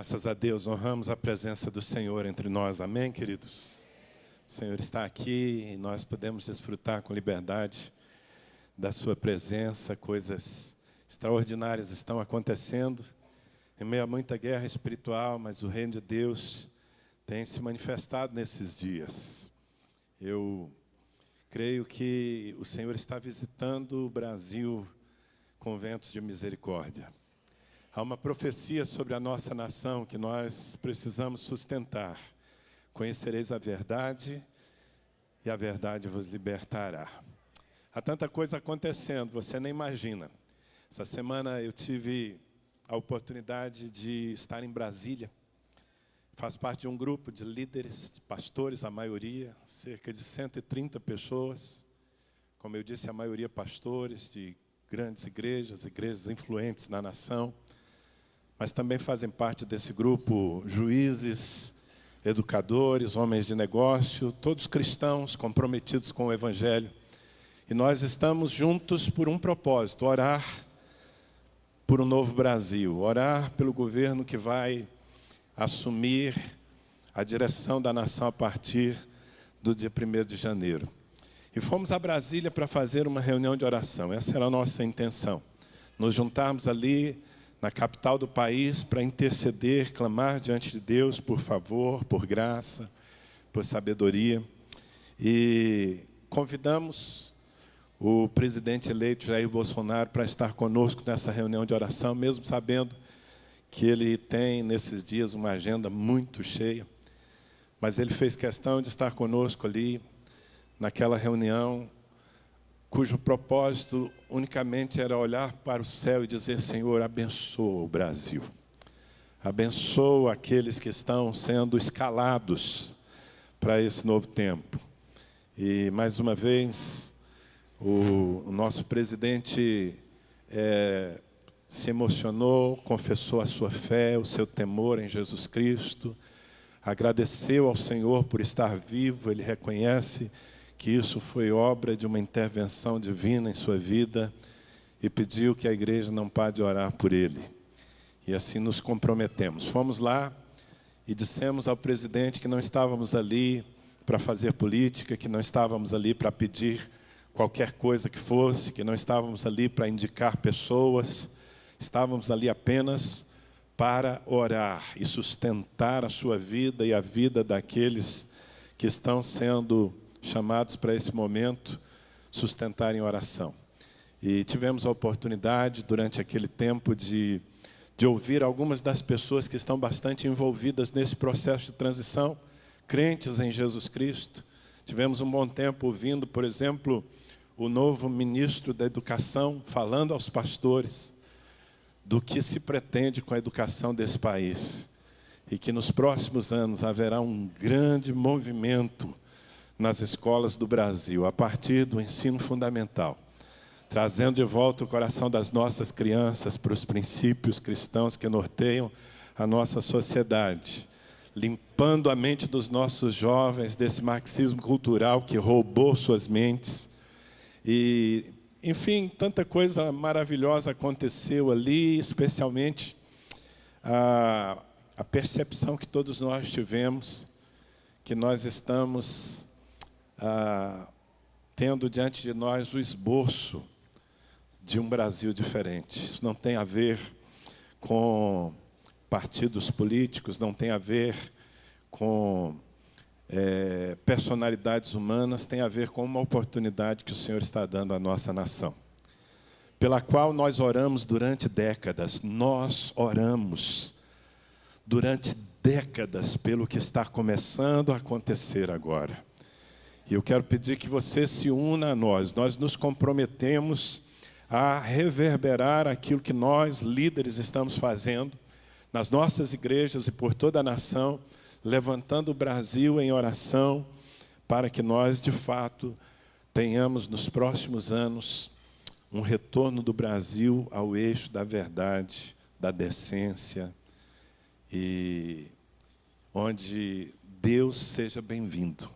Graças a Deus, honramos a presença do Senhor entre nós. Amém, queridos? O Senhor está aqui e nós podemos desfrutar com liberdade da sua presença. Coisas extraordinárias estão acontecendo em meio a muita guerra espiritual, mas o reino de Deus tem se manifestado nesses dias. Eu creio que o Senhor está visitando o Brasil com ventos de misericórdia. Há uma profecia sobre a nossa nação que nós precisamos sustentar. Conhecereis a verdade e a verdade vos libertará. Há tanta coisa acontecendo, você nem imagina. Essa semana eu tive a oportunidade de estar em Brasília. Faço parte de um grupo de líderes, de pastores, a maioria, cerca de 130 pessoas. Como eu disse, a maioria pastores de grandes igrejas, igrejas influentes na nação. Mas também fazem parte desse grupo juízes, educadores, homens de negócio, todos cristãos comprometidos com o Evangelho. E nós estamos juntos por um propósito: orar por um novo Brasil, orar pelo governo que vai assumir a direção da nação a partir do dia 1º de janeiro. E fomos a Brasília para fazer uma reunião de oração. Essa era a nossa intenção. Nos juntarmos ali na capital do país para interceder, clamar diante de Deus por favor, por graça, por sabedoria. E convidamos o presidente eleito Jair Bolsonaro para estar conosco nessa reunião de oração, mesmo sabendo que ele tem nesses dias uma agenda muito cheia. Mas ele fez questão de estar conosco ali naquela reunião, cujo propósito unicamente era olhar para o céu e dizer: Senhor, abençoa o Brasil. Abençoa aqueles que estão sendo escalados para esse novo tempo. E, mais uma vez, o nosso presidente se emocionou, confessou a sua fé, o seu temor em Jesus Cristo, agradeceu ao Senhor por estar vivo. Ele reconhece que isso foi obra de uma intervenção divina em sua vida e pediu que a igreja não pare de orar por ele. E assim nos comprometemos. Fomos lá e dissemos ao presidente que não estávamos ali para fazer política, que não estávamos ali para pedir qualquer coisa que fosse, que não estávamos ali para indicar pessoas, estávamos ali apenas para orar e sustentar a sua vida e a vida daqueles que estão sendo chamados para esse momento, sustentar em oração. E tivemos a oportunidade, durante aquele tempo, de ouvir algumas das pessoas que estão bastante envolvidas nesse processo de transição, crentes em Jesus Cristo. Tivemos um bom tempo ouvindo, por exemplo, o novo ministro da Educação falando aos pastores do que se pretende com a educação desse país. E que nos próximos anos haverá um grande movimento nas escolas do Brasil, a partir do ensino fundamental, trazendo de volta o coração das nossas crianças para os princípios cristãos que norteiam a nossa sociedade, limpando a mente dos nossos jovens desse marxismo cultural que roubou suas mentes. E, enfim, tanta coisa maravilhosa aconteceu ali, especialmente a percepção que todos nós tivemos, que nós estamos tendo diante de nós o esboço de um Brasil diferente. Isso não tem a ver com partidos políticos, não tem a ver com personalidades humanas, tem a ver com uma oportunidade que o Senhor está dando à nossa nação, pela qual nós oramos durante décadas. Nós oramos durante décadas pelo que está começando a acontecer agora. E eu quero pedir que você se una a nós. Nós nos comprometemos a reverberar aquilo que nós, líderes, estamos fazendo nas nossas igrejas e por toda a nação, levantando o Brasil em oração, para que nós, de fato, tenhamos nos próximos anos um retorno do Brasil ao eixo da verdade, da decência, e onde Deus seja bem-vindo.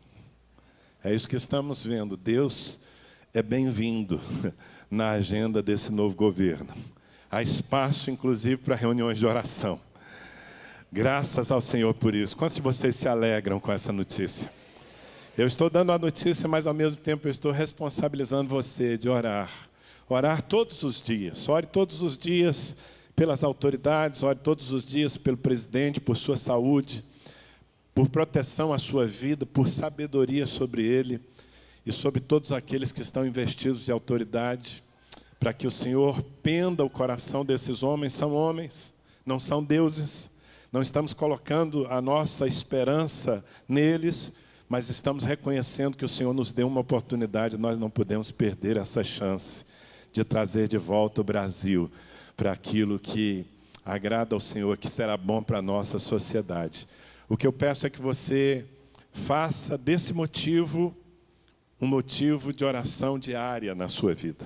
É isso que estamos vendo. Deus é bem-vindo na agenda desse novo governo. Há espaço, inclusive, para reuniões de oração. Graças ao Senhor por isso. Quantos de vocês se alegram com essa notícia? Eu estou dando a notícia, mas ao mesmo tempo eu estou responsabilizando você de orar. Orar todos os dias. Ore todos os dias pelas autoridades, ore todos os dias pelo presidente, por sua saúde, por proteção à sua vida, por sabedoria sobre ele e sobre todos aqueles que estão investidos de autoridade, para que o Senhor penda o coração desses homens. São homens, não são deuses. Não estamos colocando a nossa esperança neles, mas estamos reconhecendo que o Senhor nos deu uma oportunidade, nós não podemos perder essa chance de trazer de volta o Brasil para aquilo que agrada ao Senhor, que será bom para a nossa sociedade. O que eu peço é que você faça desse motivo um motivo de oração diária na sua vida.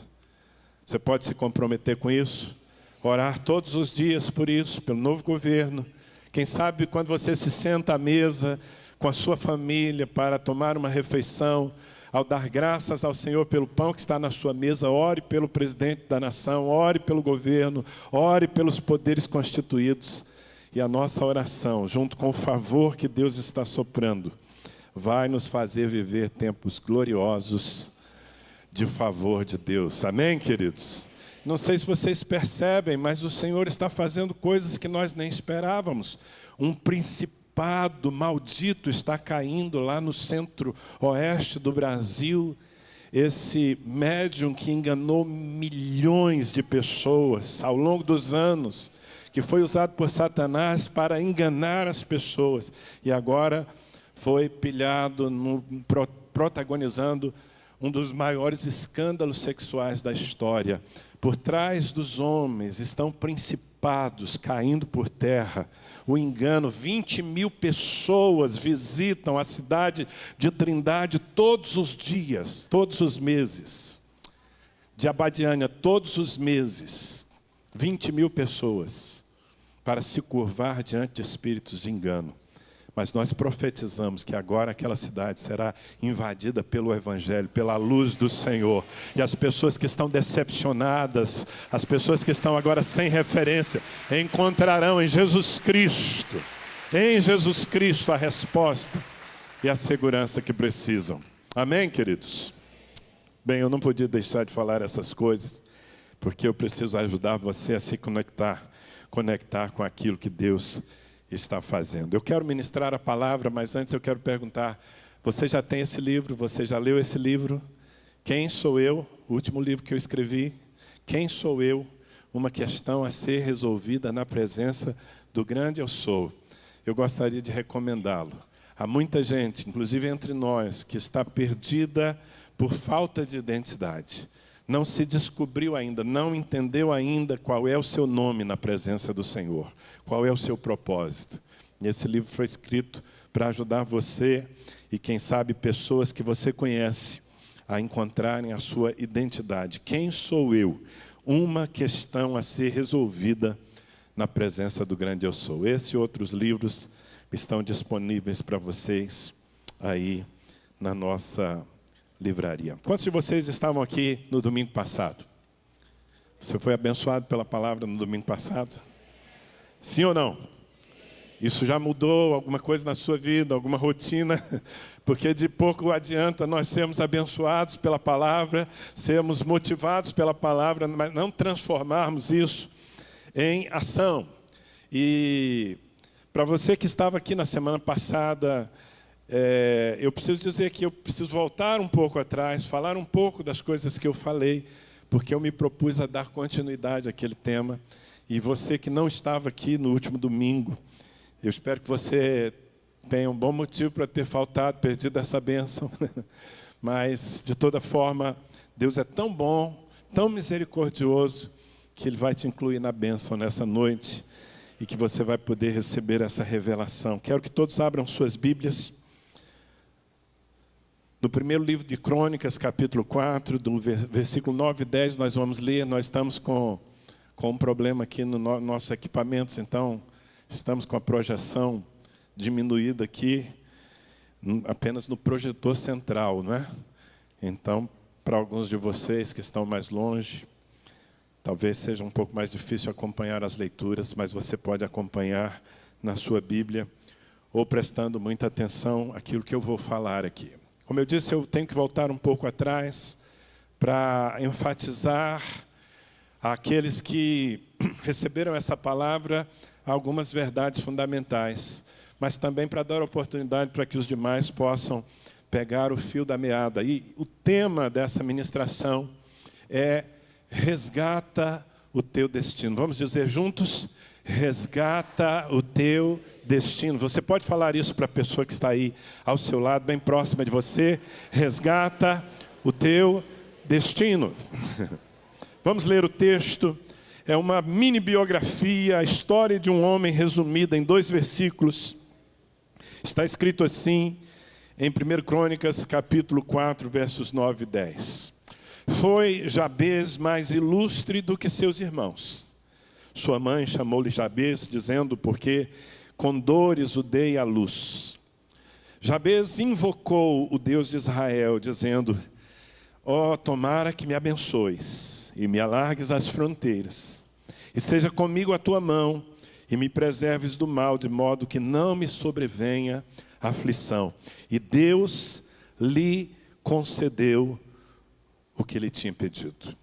Você pode se comprometer com isso, orar todos os dias por isso, pelo novo governo. Quem sabe quando você se senta à mesa com a sua família para tomar uma refeição, ao dar graças ao Senhor pelo pão que está na sua mesa, ore pelo presidente da nação, ore pelo governo, ore pelos poderes constituídos. E a nossa oração, junto com o favor que Deus está soprando, vai nos fazer viver tempos gloriosos de favor de Deus. Amém, queridos? Não sei se vocês percebem, mas o Senhor está fazendo coisas que nós nem esperávamos. Um principado maldito está caindo lá no centro-oeste do Brasil. Esse médium que enganou milhões de pessoas ao longo dos anos, que foi usado por Satanás para enganar as pessoas. E agora foi pilhado, protagonizando um dos maiores escândalos sexuais da história. Por trás dos homens estão principados caindo por terra. O engano, 20 mil pessoas visitam a cidade de Trindade todos os dias, todos os meses. De Abadiânia, todos os meses. 20 mil pessoas para se curvar diante de espíritos de engano. Mas nós profetizamos que agora aquela cidade será invadida pelo Evangelho, pela luz do Senhor. E as pessoas que estão decepcionadas, as pessoas que estão agora sem referência, encontrarão em Jesus Cristo a resposta e a segurança que precisam. Amém, queridos? Bem, eu não podia deixar de falar essas coisas, porque eu preciso ajudar você a se conectar com aquilo que Deus está fazendo. Eu quero ministrar a palavra, mas antes eu quero perguntar, você já tem esse livro? Você já leu esse livro? Quem sou eu? O último livro que eu escrevi. Quem sou eu? Uma questão a ser resolvida na presença do grande eu sou. Eu gostaria de recomendá-lo. Há muita gente, inclusive entre nós, que está perdida por falta de identidade. Não se descobriu ainda, não entendeu ainda qual é o seu nome na presença do Senhor, qual é o seu propósito. E esse livro foi escrito para ajudar você e, quem sabe, pessoas que você conhece a encontrarem a sua identidade. Quem sou eu? Uma questão a ser resolvida na presença do grande eu sou. Esse e outros livros estão disponíveis para vocês aí na nossa livraria. Quantos de vocês estavam aqui no domingo passado? Você foi abençoado pela palavra no domingo passado? Sim ou não? Isso já mudou alguma coisa na sua vida, alguma rotina? Porque de pouco adianta nós sermos abençoados pela palavra, sermos motivados pela palavra, mas não transformarmos isso em ação. E para você que estava aqui na semana passada, eu preciso dizer que eu preciso voltar um pouco atrás, falar um pouco das coisas que eu falei, porque eu me propus a dar continuidade àquele tema. E você que não estava aqui no último domingo, eu espero que você tenha um bom motivo para ter faltado, perdido essa bênção. Mas, de toda forma, Deus é tão bom, tão misericordioso, que Ele vai te incluir na bênção nessa noite e que você vai poder receber essa revelação. Quero que todos abram suas Bíblias. No primeiro livro de Crônicas, capítulo 4, do versículo 9 e 10, nós vamos ler. Nós estamos com um problema aqui no nossos equipamentos, então estamos com a projeção diminuída aqui, apenas no projetor central, não é? Então, para alguns de vocês que estão mais longe, talvez seja um pouco mais difícil acompanhar as leituras, mas você pode acompanhar na sua Bíblia, ou prestando muita atenção àquilo que eu vou falar aqui. Como eu disse, eu tenho que voltar um pouco atrás para enfatizar àqueles que receberam essa palavra algumas verdades fundamentais, mas também para dar oportunidade para que os demais possam pegar o fio da meada. E o tema dessa ministração é resgata o teu destino. Vamos dizer juntos? Resgata o teu destino. Você pode falar isso para a pessoa que está aí ao seu lado, bem próxima de você. Resgata o teu destino. Vamos ler o texto. É uma mini biografia, a história de um homem resumida em 2 versículos. Está escrito assim, em 1 Crônicas, capítulo 4, versos 9 e 10. Foi Jabez mais ilustre do que seus irmãos. Sua mãe chamou-lhe Jabez, dizendo, porque com dores o dei à luz. Jabez invocou o Deus de Israel, dizendo, ó, tomara que me abençoes e me alargues as fronteiras, e seja comigo a tua mão, e me preserves do mal, de modo que não me sobrevenha aflição. E Deus lhe concedeu o que ele tinha pedido.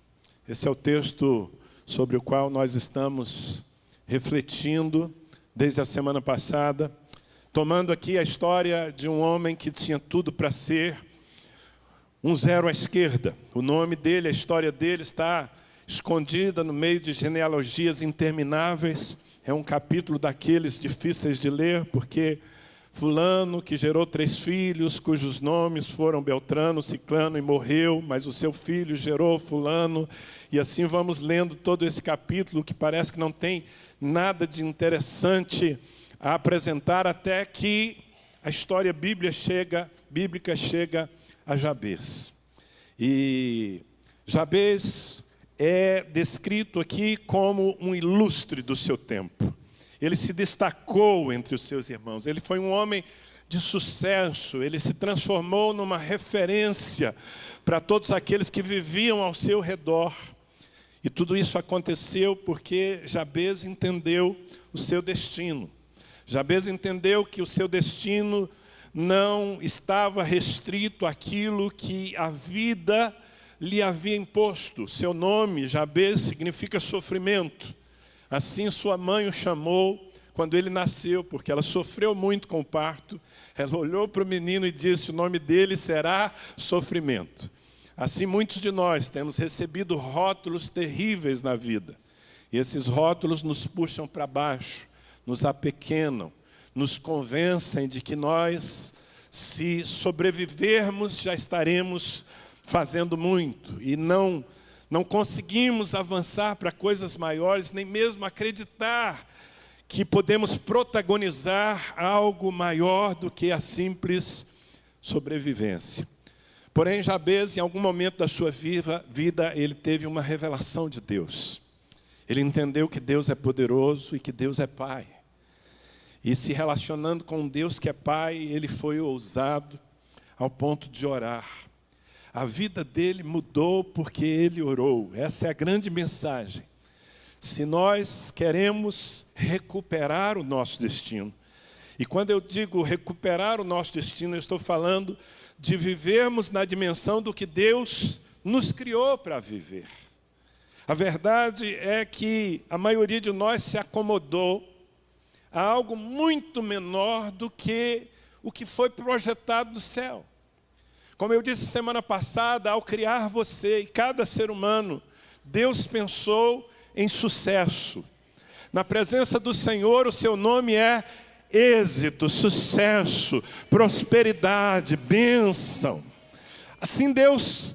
Esse é o texto sobre o qual nós estamos refletindo desde a semana passada, tomando aqui a história de um homem que tinha tudo para ser um zero à esquerda. O nome dele, a história dele está escondida no meio de genealogias intermináveis. É um capítulo daqueles difíceis de ler, porque fulano que gerou 3 filhos, cujos nomes foram Beltrano, Ciclano e morreu, mas o seu filho gerou fulano. E assim vamos lendo todo esse capítulo, que parece que não tem nada de interessante a apresentar, até que a história bíblica chega a Jabez. E Jabez é descrito aqui como um ilustre do seu tempo. Ele se destacou entre os seus irmãos. Ele foi um homem de sucesso. Ele se transformou numa referência para todos aqueles que viviam ao seu redor. E tudo isso aconteceu porque Jabez entendeu o seu destino. Jabez entendeu que o seu destino não estava restrito àquilo que a vida lhe havia imposto. Seu nome, Jabez, significa sofrimento. Assim sua mãe o chamou quando ele nasceu, porque ela sofreu muito com o parto. Ela olhou para o menino e disse, o nome dele será sofrimento. Assim muitos de nós temos recebido rótulos terríveis na vida. E esses rótulos nos puxam para baixo, nos apequenam, nos convencem de que nós, se sobrevivermos, já estaremos fazendo muito. E não conseguimos avançar para coisas maiores, nem mesmo acreditar que podemos protagonizar algo maior do que a simples sobrevivência. Porém, Jabez, em algum momento da sua vida, ele teve uma revelação de Deus. Ele entendeu que Deus é poderoso e que Deus é Pai. E se relacionando com um Deus que é Pai, ele foi ousado ao ponto de orar. A vida dele mudou porque ele orou. Essa é a grande mensagem. Se nós queremos recuperar o nosso destino, e quando eu digo recuperar o nosso destino, eu estou falando de vivermos na dimensão do que Deus nos criou para viver. A verdade é que a maioria de nós se acomodou a algo muito menor do que o que foi projetado no céu. Como eu disse semana passada, ao criar você e cada ser humano, Deus pensou em sucesso. Na presença do Senhor, o seu nome é êxito, sucesso, prosperidade, bênção. Assim Deus,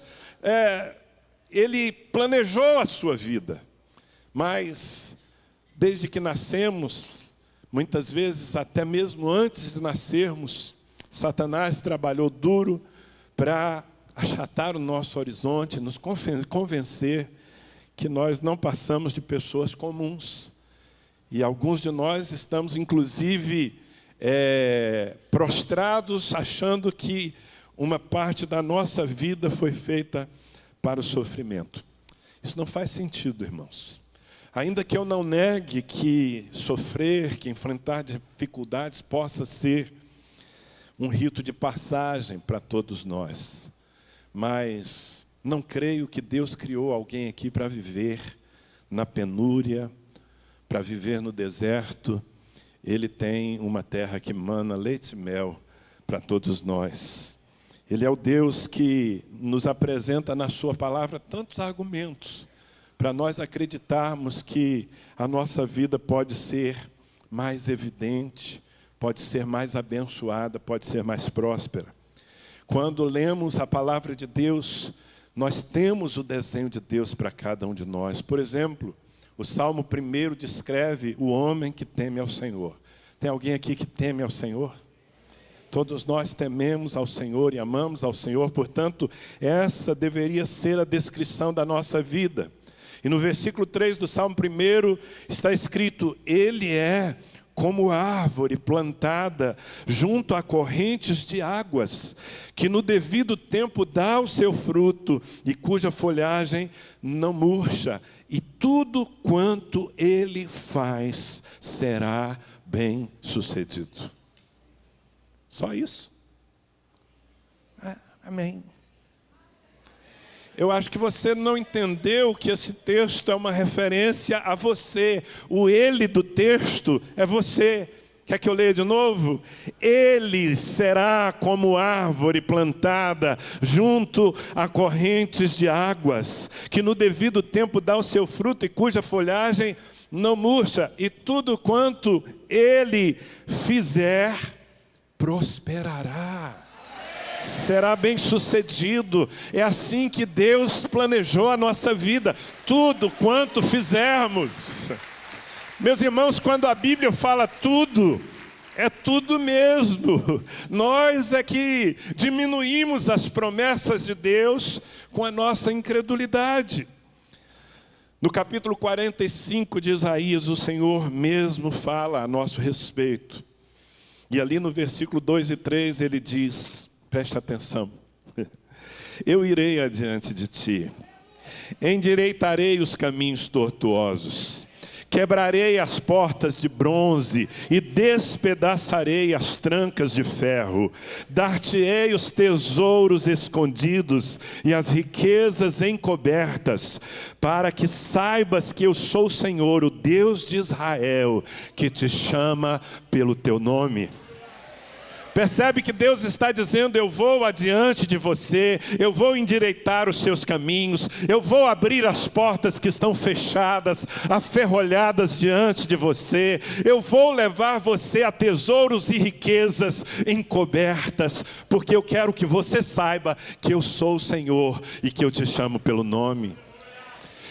Ele planejou a sua vida. Mas, desde que nascemos, muitas vezes, até mesmo antes de nascermos, Satanás trabalhou duro para achatar o nosso horizonte, nos convencer que nós não passamos de pessoas comuns. E alguns de nós estamos, inclusive, prostrados, achando que uma parte da nossa vida foi feita para o sofrimento. Isso não faz sentido, irmãos. Ainda que eu não negue que sofrer, que enfrentar dificuldades possa ser um rito de passagem para todos nós. Mas não creio que Deus criou alguém aqui para viver na penúria, para viver no deserto. Ele tem uma terra que mana leite e mel para todos nós. Ele é o Deus que nos apresenta na sua palavra tantos argumentos para nós acreditarmos que a nossa vida pode ser mais evidente, pode ser mais abençoada, pode ser mais próspera. Quando lemos a palavra de Deus, nós temos o desenho de Deus para cada um de nós. Por exemplo, o Salmo 1 descreve o homem que teme ao Senhor. Tem alguém aqui que teme ao Senhor? Todos nós tememos ao Senhor e amamos ao Senhor, portanto, essa deveria ser a descrição da nossa vida. E no versículo 3 do Salmo 1 está escrito: Ele é como árvore plantada junto a correntes de águas, que no devido tempo dá o seu fruto e cuja folhagem não murcha, e tudo quanto ele faz será bem sucedido. Só isso? Amém. Eu acho que você não entendeu que esse texto é uma referência a você. O ele do texto é você. Quer que eu leia de novo? Ele será como árvore plantada junto a correntes de águas, que no devido tempo dá o seu fruto e cuja folhagem não murcha, e tudo quanto ele fizer prosperará. Será bem sucedido. É assim que Deus planejou a nossa vida. Tudo quanto fizermos. Meus irmãos, quando a Bíblia fala tudo, é tudo mesmo. Nós é que diminuímos as promessas de Deus com a nossa incredulidade. No capítulo 45 de Isaías, o Senhor mesmo fala a nosso respeito. E ali no versículo 2 e 3 ele diz, preste atenção: eu irei adiante de ti, endireitarei os caminhos tortuosos, quebrarei as portas de bronze e despedaçarei as trancas de ferro. Dar-te-ei os tesouros escondidos e as riquezas encobertas, para que saibas que eu sou o Senhor, o Deus de Israel, que te chama pelo teu nome. Percebe que Deus está dizendo: eu vou adiante de você, eu vou endireitar os seus caminhos, eu vou abrir as portas que estão fechadas, aferrolhadas diante de você, eu vou levar você a tesouros e riquezas encobertas, porque eu quero que você saiba que eu sou o Senhor e que eu te chamo pelo nome.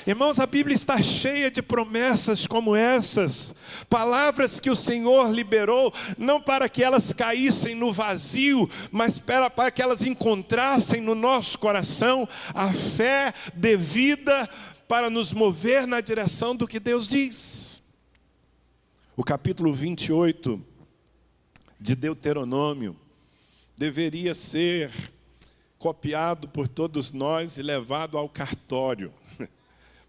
Irmãos, a Bíblia está cheia de promessas como essas, palavras que o Senhor liberou, não para que elas caíssem no vazio, mas para que elas encontrassem no nosso coração a fé devida para nos mover na direção do que Deus diz. O capítulo 28 de Deuteronômio deveria ser copiado por todos nós e levado ao cartório,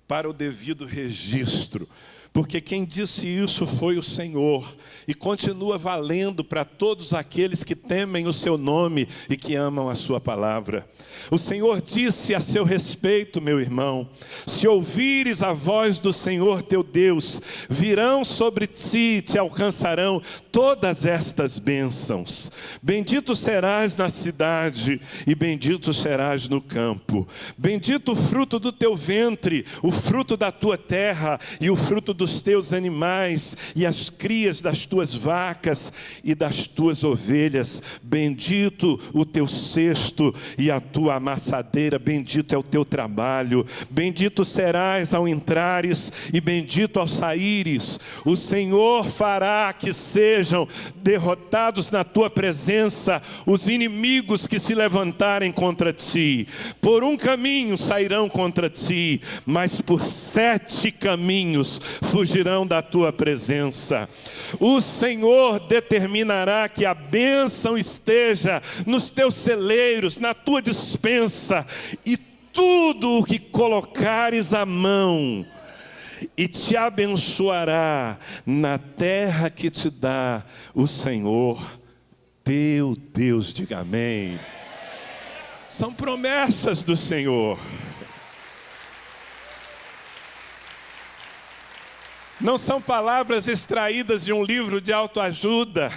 para o devido registro, porque quem disse isso foi o Senhor, e continua valendo para todos aqueles que temem o seu nome e que amam a sua palavra. O Senhor disse a seu respeito, meu irmão: se ouvires a voz do Senhor teu Deus, virão sobre ti e te alcançarão todas estas bênçãos. Bendito serás na cidade e bendito serás no campo. Bendito o fruto do teu ventre, o fruto da tua terra e o fruto dos teus animais e as crias das tuas vacas e das tuas ovelhas. Bendito o teu cesto e a tua amassadeira, bendito é o teu trabalho. Bendito serás ao entrares e bendito ao saíres. O Senhor fará que sejam derrotados na tua presença os inimigos que se levantarem contra ti. Por um caminho sairão contra ti, mas por 7 caminhos fugirão da tua presença. O Senhor determinará que a bênção esteja nos teus celeiros, na tua despensa, e tudo o que colocares a mão e te abençoará na terra que te dá o Senhor teu Deus. Diga amém. São promessas do Senhor. Não são palavras extraídas de um livro de autoajuda.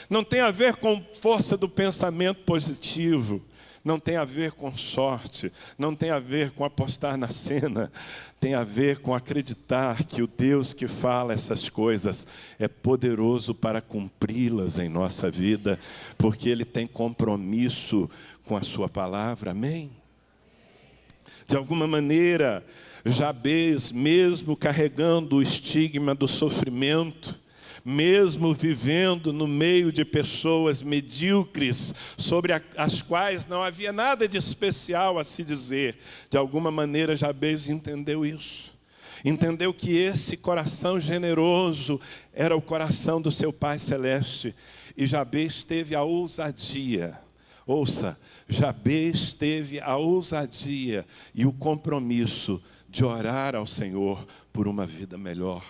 Não tem a ver com força do pensamento positivo. Não tem a ver com sorte. Não tem a ver com apostar na cena. Tem a ver com acreditar que o Deus que fala essas coisas é poderoso para cumpri-las em nossa vida, porque Ele tem compromisso com a sua palavra. Amém? De alguma maneira, Jabez, mesmo carregando o estigma do sofrimento, mesmo vivendo no meio de pessoas medíocres, sobre as quais não havia nada de especial a se dizer, de alguma maneira Jabez entendeu isso. Entendeu que esse coração generoso era o coração do seu Pai Celeste. E Jabez teve a ousadia. Ouça, Jabez teve a ousadia e o compromisso de orar ao Senhor por uma vida melhor.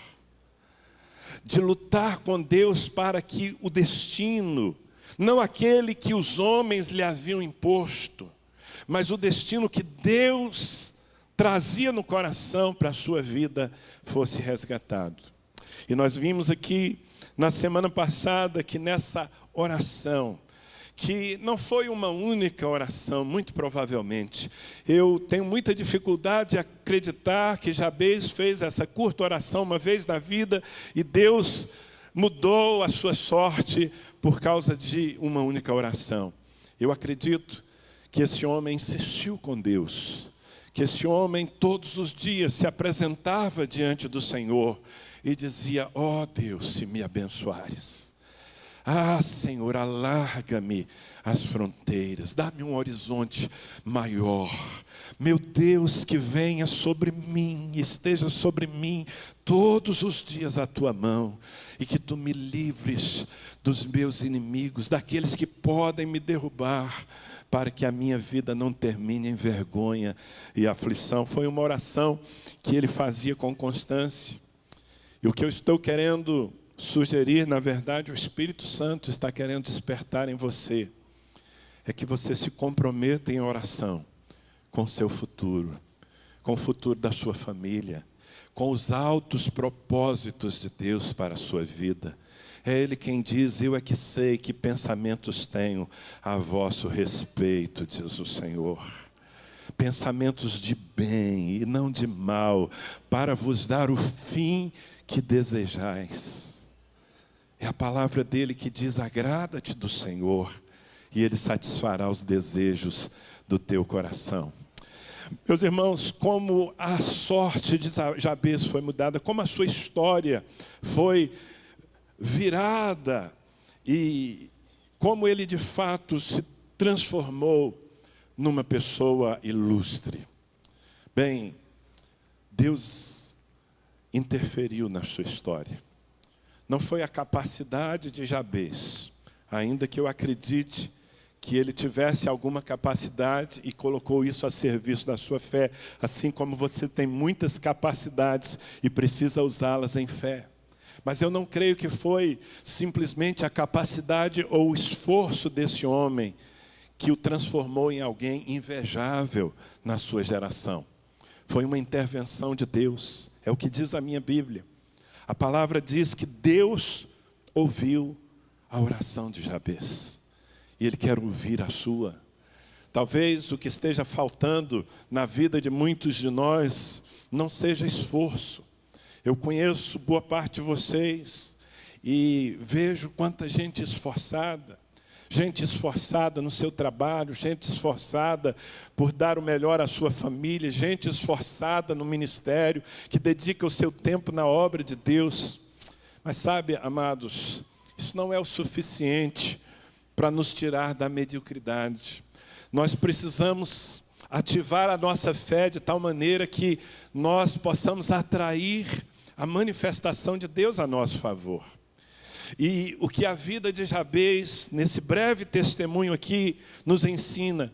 De lutar com Deus para que o destino, não aquele que os homens lhe haviam imposto, mas o destino que Deus trazia no coração para a sua vida, fosse resgatado. E nós vimos aqui na semana passada que nessa oração, que não foi uma única oração, muito provavelmente. Eu tenho muita dificuldade de acreditar que Jabez fez essa curta oração uma vez na vida e Deus mudou a sua sorte por causa de uma única oração. Eu acredito que esse homem insistiu com Deus, que esse homem todos os dias se apresentava diante do Senhor e dizia: ó Deus, se me abençoares. Ah, Senhor, alarga-me as fronteiras, dá-me um horizonte maior. Meu Deus, que venha sobre mim, esteja sobre mim todos os dias a tua mão, e que tu me livres dos meus inimigos, daqueles que podem me derrubar, para que a minha vida não termine em vergonha e aflição. Foi uma oração que ele fazia com constância. E o que eu estou querendo sugerir, na verdade, o Espírito Santo está querendo despertar em você, é que você se comprometa em oração com o seu futuro, com o futuro da sua família, com os altos propósitos de Deus para a sua vida. É Ele quem diz: eu é que sei que pensamentos tenho a vosso respeito, diz o Senhor. Pensamentos de bem e não de mal, para vos dar o fim que desejais. É a palavra dele que diz: agrada-te do Senhor, e Ele satisfará os desejos do teu coração. Meus irmãos, como a sorte de Jabez foi mudada, como a sua história foi virada, e como ele de fato se transformou numa pessoa ilustre. Bem, Deus interferiu na sua história. Não foi a capacidade de Jabez, ainda que eu acredite que ele tivesse alguma capacidade e colocou isso a serviço da sua fé, assim como você tem muitas capacidades e precisa usá-las em fé. Mas eu não creio que foi simplesmente a capacidade ou o esforço desse homem que o transformou em alguém invejável na sua geração. Foi uma intervenção de Deus, é o que diz a minha Bíblia. A palavra diz que Deus ouviu a oração de Jabez, e Ele quer ouvir a sua. Talvez o que esteja faltando na vida de muitos de nós não seja esforço. Eu conheço boa parte de vocês e vejo quanta gente esforçada no seu trabalho, gente esforçada por dar o melhor à sua família, gente esforçada no ministério, que dedica o seu tempo na obra de Deus. Mas sabe, amados, isso não é o suficiente para nos tirar da mediocridade. Nós precisamos ativar a nossa fé de tal maneira que nós possamos atrair a manifestação de Deus a nosso favor. E o que a vida de Jabez, nesse breve testemunho aqui, nos ensina,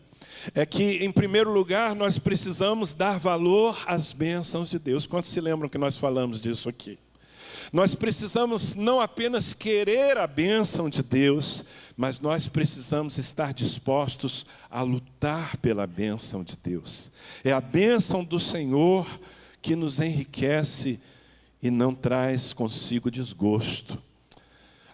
é que, em primeiro lugar, nós precisamos dar valor às bênçãos de Deus. Quantos se lembram que nós falamos disso aqui? Nós precisamos não apenas querer a bênção de Deus, mas nós precisamos estar dispostos a lutar pela bênção de Deus. É a bênção do Senhor que nos enriquece e não traz consigo desgosto.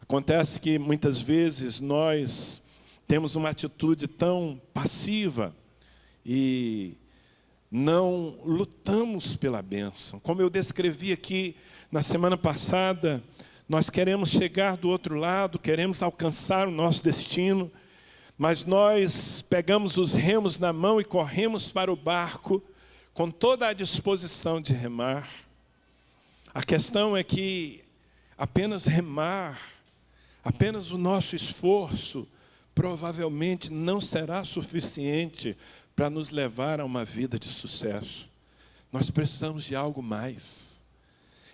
Acontece que muitas vezes nós temos uma atitude tão passiva e não lutamos pela bênção. Como eu descrevi aqui na semana passada, nós queremos chegar do outro lado, queremos alcançar o nosso destino, mas nós pegamos os remos na mão e corremos para o barco com toda a disposição de remar. A questão é que apenas remar, apenas o nosso esforço, provavelmente não será suficiente para nos levar a uma vida de sucesso. Nós precisamos de algo mais.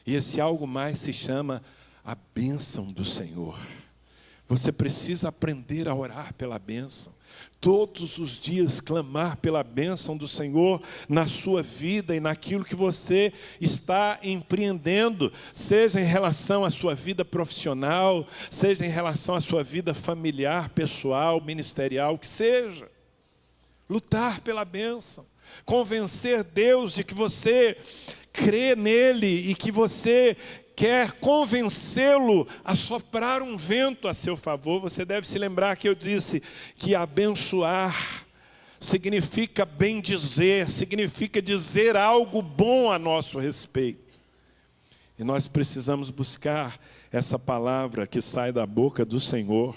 E esse algo mais se chama a bênção do Senhor. Você precisa aprender a orar pela bênção. Todos os dias clamar pela bênção do Senhor na sua vida e naquilo que você está empreendendo, seja em relação à sua vida profissional, seja em relação à sua vida familiar, pessoal, ministerial, que seja. Lutar pela bênção, convencer Deus de que você crê nele e que você quer convencê-lo a soprar um vento a seu favor. Você deve se lembrar que eu disse que abençoar significa bendizer, significa dizer algo bom a nosso respeito. E nós precisamos buscar essa palavra que sai da boca do Senhor.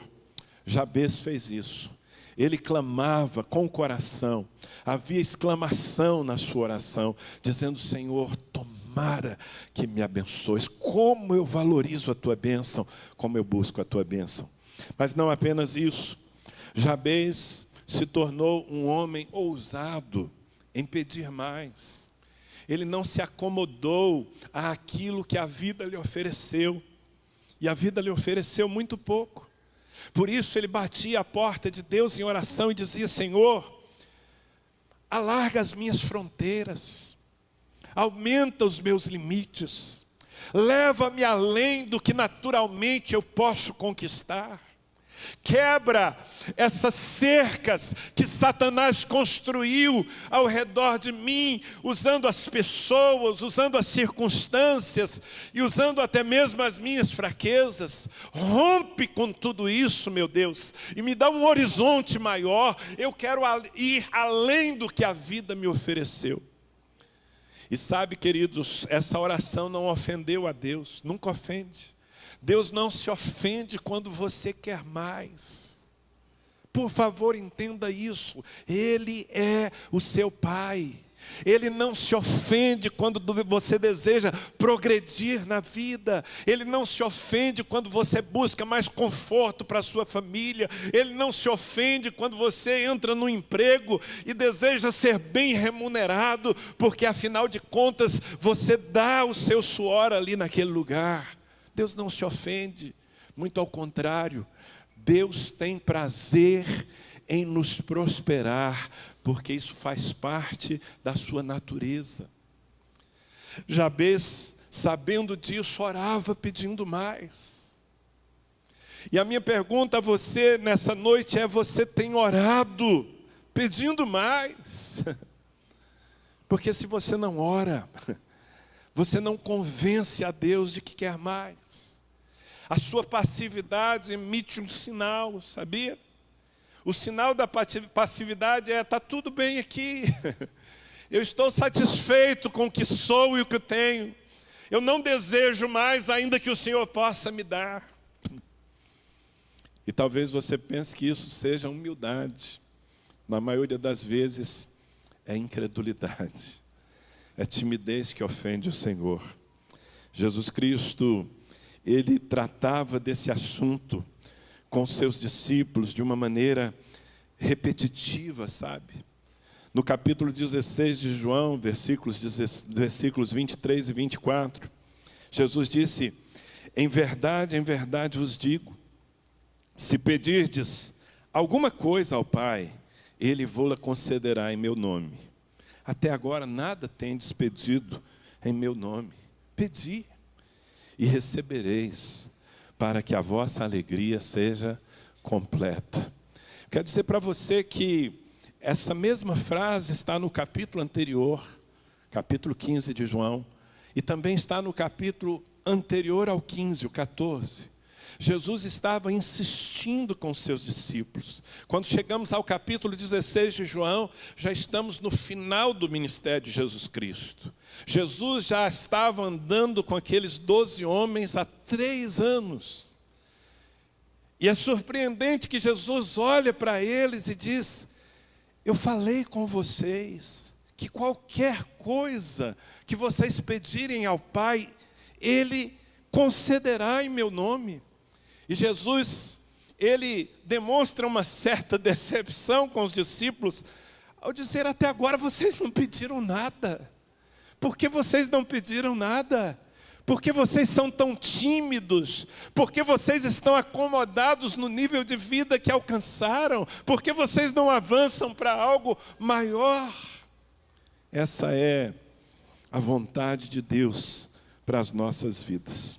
Jabez fez isso. Ele clamava com o coração, havia exclamação na sua oração, dizendo: Senhor, tomara que me abençoes. Como eu valorizo a tua bênção, como eu busco a tua bênção. Mas não apenas isso, Jabez se tornou um homem ousado em pedir mais. Ele não se acomodou àquilo que a vida lhe ofereceu, e a vida lhe ofereceu muito pouco. Por isso ele batia a porta de Deus em oração e dizia: Senhor, alarga as minhas fronteiras, aumenta os meus limites, leva-me além do que naturalmente eu posso conquistar. Quebra essas cercas que Satanás construiu ao redor de mim, usando as pessoas, usando as circunstâncias e usando até mesmo as minhas fraquezas. Rompe com tudo isso, meu Deus, e me dá um horizonte maior. Eu quero ir além do que a vida me ofereceu. E sabe, queridos, essa oração não ofendeu a Deus, nunca ofende. Deus não se ofende quando você quer mais. Por favor, entenda isso. Ele é o seu Pai. Ele não se ofende quando você deseja progredir na vida. Ele não se ofende quando você busca mais conforto para a sua família. Ele não se ofende quando você entra no emprego e deseja ser bem remunerado, porque afinal de contas você dá o seu suor ali naquele lugar. Deus não se ofende, muito ao contrário. Deus tem prazer em nos prosperar, porque isso faz parte da sua natureza. Jabez, sabendo disso, orava pedindo mais. E a minha pergunta a você nessa noite é: você tem orado pedindo mais? Porque se você não ora, você não convence a Deus de que quer mais. A sua passividade emite um sinal, sabia? O sinal da passividade é: está tudo bem aqui. Eu estou satisfeito com o que sou e o que tenho. Eu não desejo mais, ainda que o Senhor possa me dar. E talvez você pense que isso seja humildade. Na maioria das vezes é incredulidade. É timidez que ofende o Senhor. Jesus Cristo, ele tratava desse assunto com seus discípulos de uma maneira repetitiva, sabe? No capítulo 16 de João, versículos 23 e 24, Jesus disse: em verdade vos digo, se pedirdes alguma coisa ao Pai, Ele vô-la concederá em meu nome. Até agora nada tendes pedido em meu nome. Pedi e recebereis, para que a vossa alegria seja completa. Quero dizer para você que essa mesma frase está no capítulo anterior, capítulo 15 de João, e também está no capítulo anterior ao 15, o 14. Jesus estava insistindo com seus discípulos. Quando chegamos ao capítulo 16 de João, já estamos no final do ministério de Jesus Cristo. Jesus já estava andando com aqueles 12 homens há 3 anos. E é surpreendente que Jesus olha para eles e diz: eu falei com vocês que qualquer coisa que vocês pedirem ao Pai, Ele concederá em meu nome. E Jesus, Ele demonstra uma certa decepção com os discípulos, ao dizer: até agora vocês não pediram nada. Por que vocês não pediram nada? Por que vocês são tão tímidos? Por que vocês estão acomodados no nível de vida que alcançaram? Por que vocês não avançam para algo maior? Essa é a vontade de Deus para as nossas vidas.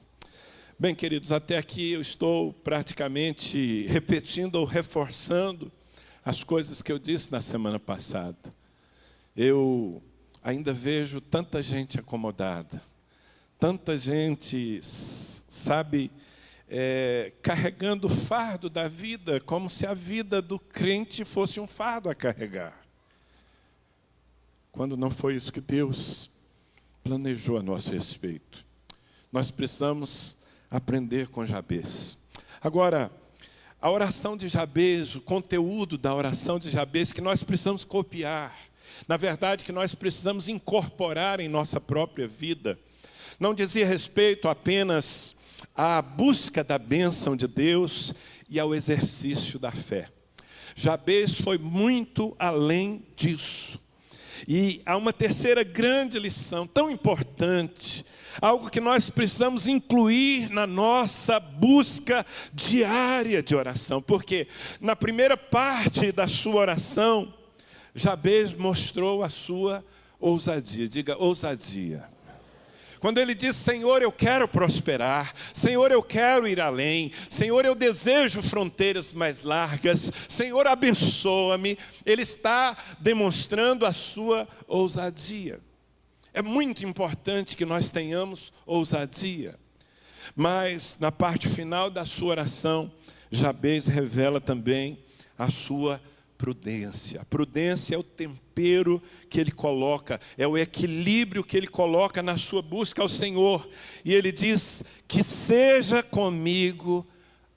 Bem, queridos, até aqui eu estou praticamente repetindo ou reforçando as coisas que eu disse na semana passada. Eu ainda vejo tanta gente acomodada, tanta gente, sabe, carregando o fardo da vida, como se a vida do crente fosse um fardo a carregar. Quando não foi isso que Deus planejou a nosso respeito. Nós precisamos aprender com Jabez. Agora, a oração de Jabez, o conteúdo da oração de Jabez, que nós precisamos copiar, na verdade, que nós precisamos incorporar em nossa própria vida, não dizia respeito apenas à busca da bênção de Deus e ao exercício da fé. Jabez foi muito além disso. E há uma terceira grande lição, tão importante, algo que nós precisamos incluir na nossa busca diária de oração. Porque na primeira parte da sua oração, Jabez mostrou a sua ousadia. Diga, ousadia. Quando ele diz: Senhor, eu quero prosperar, Senhor, eu quero ir além, Senhor, eu desejo fronteiras mais largas, Senhor, abençoa-me, ele está demonstrando a sua ousadia. É muito importante que nós tenhamos ousadia. Mas na parte final da sua oração, Jabez revela também a sua prudência. A prudência é o tempero que ele coloca, é o equilíbrio que ele coloca na sua busca ao Senhor. E ele diz: que seja comigo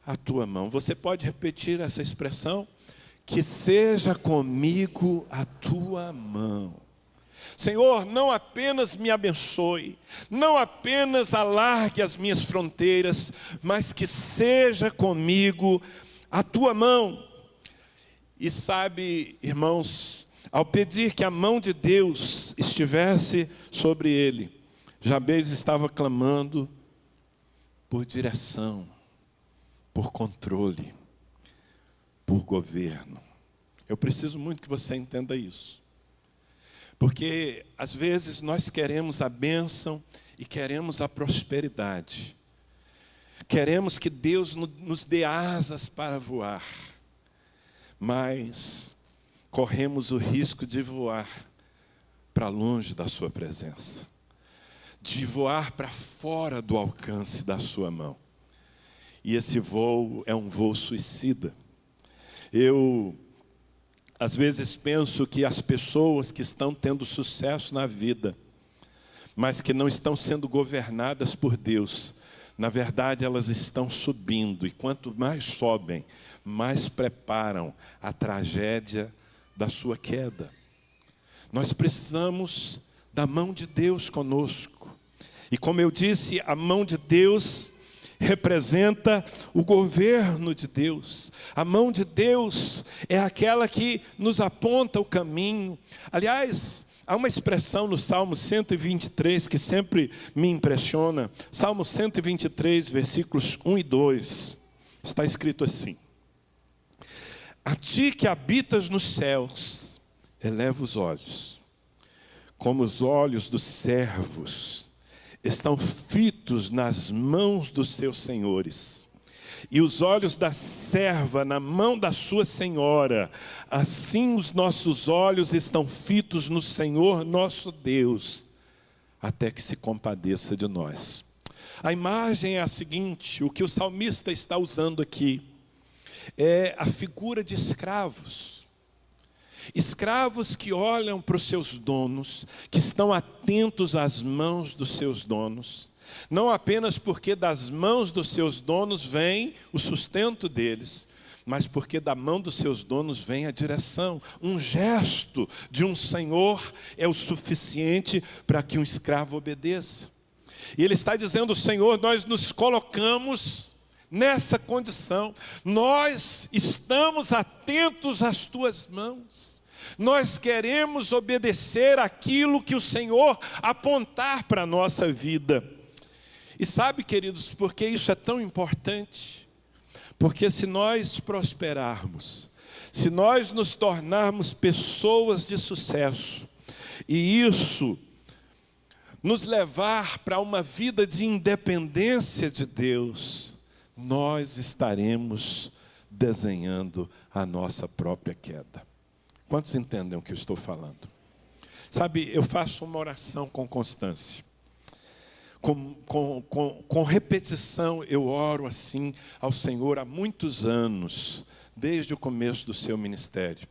a tua mão. Você pode repetir essa expressão? Que seja comigo a tua mão. Senhor, não apenas me abençoe, não apenas alargue as minhas fronteiras, mas que seja comigo a tua mão. E sabe, irmãos, ao pedir que a mão de Deus estivesse sobre ele, Jabez estava clamando por direção, por controle, por governo. Eu preciso muito que você entenda isso. Porque às vezes nós queremos a bênção e queremos a prosperidade. Queremos que Deus nos dê asas para voar. Mas corremos o risco de voar para longe da sua presença, de voar para fora do alcance da sua mão. E esse voo é um voo suicida. Eu, às vezes, penso que as pessoas que estão tendo sucesso na vida, mas que não estão sendo governadas por Deus, na verdade elas estão subindo, e quanto mais sobem, mais preparam a tragédia da sua queda. Nós precisamos da mão de Deus conosco. E como eu disse, a mão de Deus representa o governo de Deus. A mão de Deus é aquela que nos aponta o caminho. Aliás, há uma expressão no Salmo 123 que sempre me impressiona. Salmo 123, versículos 1 e 2. Está escrito assim: A ti que habitas nos céus, eleva os olhos, como os olhos dos servos estão fitos nas mãos dos seus senhores, e os olhos da serva na mão da sua senhora, assim os nossos olhos estão fitos no Senhor nosso Deus, até que se compadeça de nós. A imagem é a seguinte: o que o salmista está usando aqui é a figura de escravos. Escravos que olham para os seus donos, que estão atentos às mãos dos seus donos, não apenas porque das mãos dos seus donos vem o sustento deles, mas porque da mão dos seus donos vem a direção. Um gesto de um senhor é o suficiente para que um escravo obedeça. E ele está dizendo: Senhor, nós nos colocamos nessa condição, nós estamos atentos às tuas mãos, nós queremos obedecer aquilo que o Senhor apontar para a nossa vida. E sabe, queridos, por que isso é tão importante? Porque se nós prosperarmos, se nós nos tornarmos pessoas de sucesso, e isso nos levar para uma vida de independência de Deus, nós estaremos desenhando a nossa própria queda. Quantos entendem o que eu estou falando? Sabe, eu faço uma oração com constância. Com repetição, eu oro assim ao Senhor há muitos anos, desde o começo do seu ministério.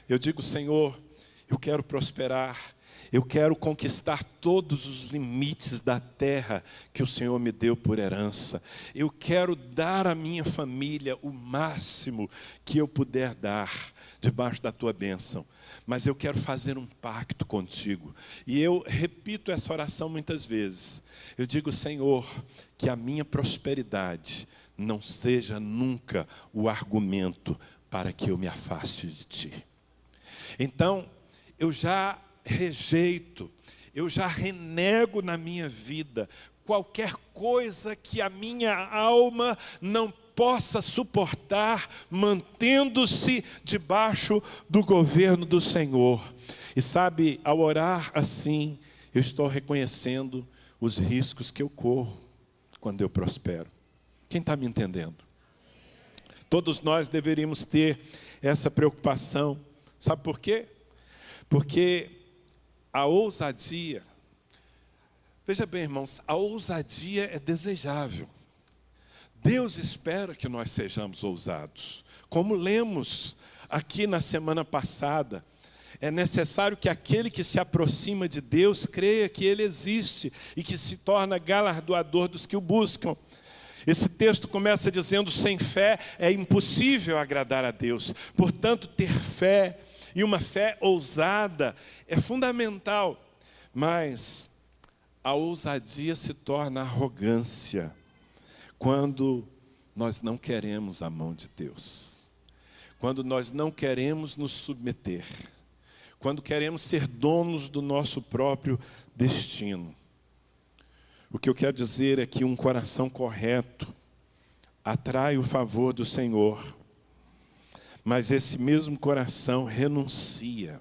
Eu digo: Senhor, eu quero prosperar, eu quero conquistar todos os limites da terra que o Senhor me deu por herança. Eu quero dar à minha família o máximo que eu puder dar, debaixo da tua bênção. Mas eu quero fazer um pacto contigo. E eu repito essa oração muitas vezes. Eu digo: Senhor, que a minha prosperidade não seja nunca o argumento para que eu me afaste de ti. Então, eu já rejeito, eu já renego na minha vida qualquer coisa que a minha alma não possa suportar, mantendo-se debaixo do governo do Senhor. E sabe, ao orar assim, eu estou reconhecendo os riscos que eu corro quando eu prospero. Quem está me entendendo? Todos nós deveríamos ter essa preocupação. Sabe por quê? Porque a ousadia, veja bem, irmãos, a ousadia é desejável. Deus espera que nós sejamos ousados. Como lemos aqui na semana passada, é necessário que aquele que se aproxima de Deus creia que Ele existe e que se torna galardoador dos que o buscam. Esse texto começa dizendo: sem fé é impossível agradar a Deus. Portanto, ter fé, e uma fé ousada, é fundamental. Mas a ousadia se torna arrogância quando nós não queremos a mão de Deus, quando nós não queremos nos submeter, quando queremos ser donos do nosso próprio destino. O que eu quero dizer é que um coração correto atrai o favor do Senhor, mas esse mesmo coração renuncia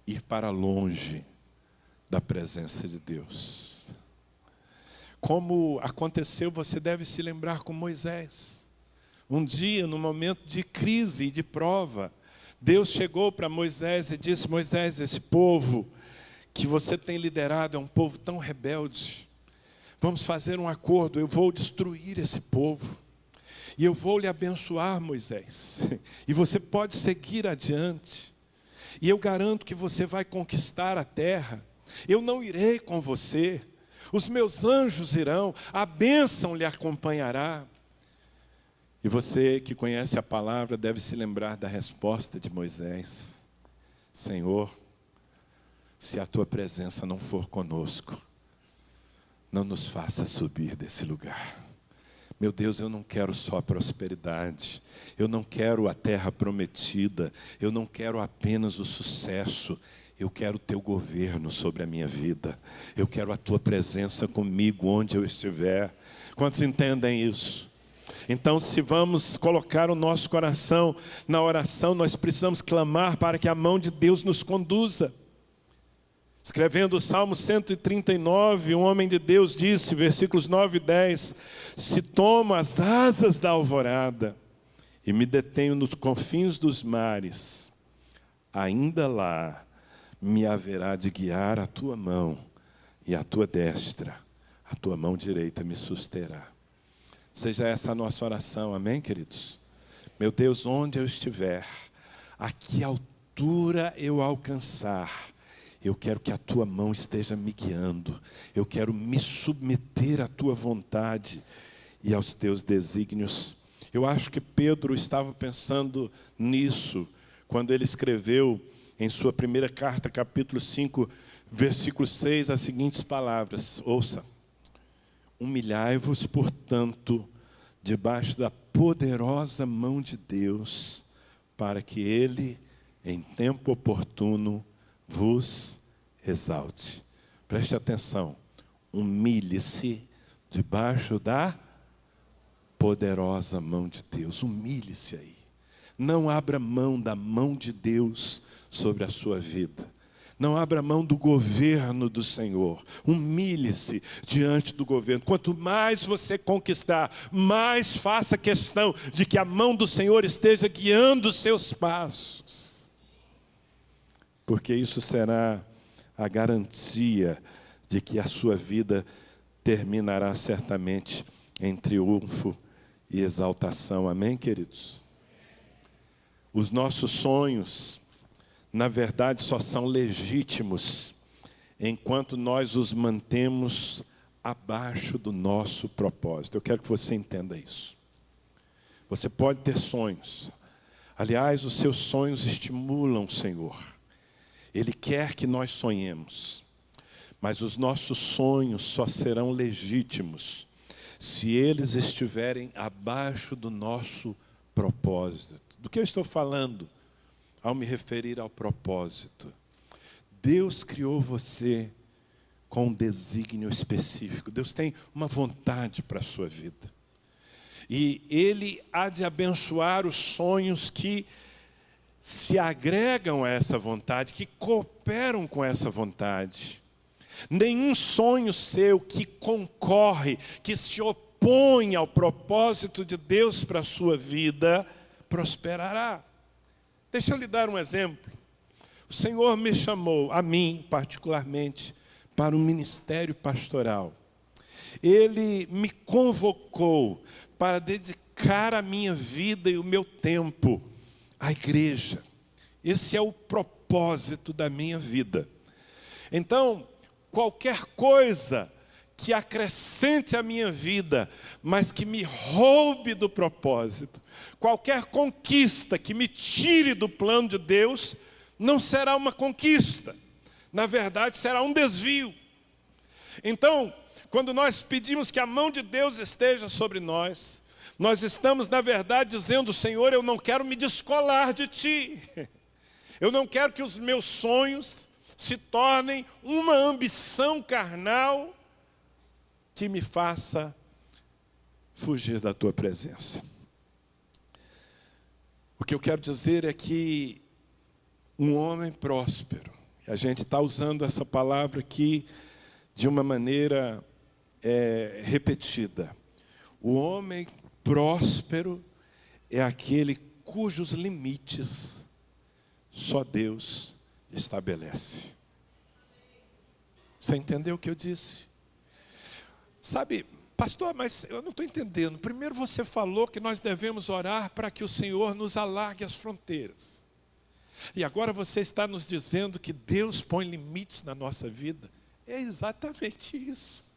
ir para longe da presença de Deus. Como aconteceu, você deve se lembrar com Moisés. Um dia, no momento de crise e de prova, Deus chegou para Moisés e disse: Moisés, esse povo que você tem liderado é um povo tão rebelde. Vamos fazer um acordo, eu vou destruir esse povo. E eu vou lhe abençoar, Moisés. E você pode seguir adiante. E eu garanto que você vai conquistar a terra. Eu não irei com você. Os meus anjos irão, a bênção lhe acompanhará. E você que conhece a palavra deve se lembrar da resposta de Moisés: Senhor, se a tua presença não for conosco, não nos faça subir desse lugar. Meu Deus, eu não quero só prosperidade, eu não quero a terra prometida, eu não quero apenas o sucesso, eu quero o teu governo sobre a minha vida, eu quero a tua presença comigo onde eu estiver. Quantos entendem isso? Então, se vamos colocar o nosso coração na oração, nós precisamos clamar para que a mão de Deus nos conduza. Escrevendo o Salmo 139, um homem de Deus disse, versículos 9 e 10, se tomo as asas da alvorada e me detenho nos confins dos mares, ainda lá me haverá de guiar a tua mão e a tua destra, a tua mão direita me susterá. Seja essa a nossa oração, amém, queridos? Meu Deus, onde eu estiver, a que altura eu alcançar, eu quero que a tua mão esteja me guiando. Eu quero me submeter à tua vontade e aos teus desígnios. Eu acho que Pedro estava pensando nisso quando ele escreveu em sua primeira carta, capítulo 5, versículo 6, as seguintes palavras. Ouça. Humilhai-vos, portanto, debaixo da poderosa mão de Deus, para que Ele, em tempo oportuno, vos exalte. Preste atenção. Humilhe-se debaixo da poderosa mão de Deus. Humilhe-se aí. Não abra mão da mão de Deus sobre a sua vida. Não abra mão do governo do Senhor. Humilhe-se diante do governo. Quanto mais você conquistar, mais faça questão de que a mão do Senhor esteja guiando os seus passos. Porque isso será a garantia de que a sua vida terminará certamente em triunfo e exaltação. Amém, queridos? Os nossos sonhos, na verdade, só são legítimos enquanto nós os mantemos abaixo do nosso propósito. Eu quero que você entenda isso. Você pode ter sonhos. Aliás, os seus sonhos estimulam o Senhor. Ele quer que nós sonhemos, mas os nossos sonhos só serão legítimos se eles estiverem abaixo do nosso propósito. Do que eu estou falando ao me referir ao propósito? Deus criou você com um desígnio específico. Deus tem uma vontade para a sua vida. E Ele há de abençoar os sonhos que se agregam a essa vontade, que cooperam com essa vontade. Nenhum sonho seu que concorre, que se opõe ao propósito de Deus para a sua vida, prosperará. Deixa eu lhe dar um exemplo. O Senhor me chamou, a mim particularmente, para um ministério pastoral. Ele me convocou para dedicar a minha vida e o meu tempo à igreja. Esse é o propósito da minha vida. Então, qualquer coisa que acrescente a minha vida, mas que me roube do propósito, qualquer conquista que me tire do plano de Deus, não será uma conquista. Na verdade, será um desvio. Então, quando nós pedimos que a mão de Deus esteja sobre nós, nós estamos, na verdade, dizendo, Senhor, eu não quero me descolar de Ti. Eu não quero que os meus sonhos se tornem uma ambição carnal que me faça fugir da Tua presença. O que eu quero dizer é que um homem próspero, e a gente está usando essa palavra aqui de uma maneira repetida. O homem próspero é aquele cujos limites só Deus estabelece. Você entendeu o que eu disse? Sabe, pastor, mas eu não estou entendendo. Primeiro você falou que nós devemos orar para que o Senhor nos alargue as fronteiras. E agora você está nos dizendo que Deus põe limites na nossa vida. É exatamente isso.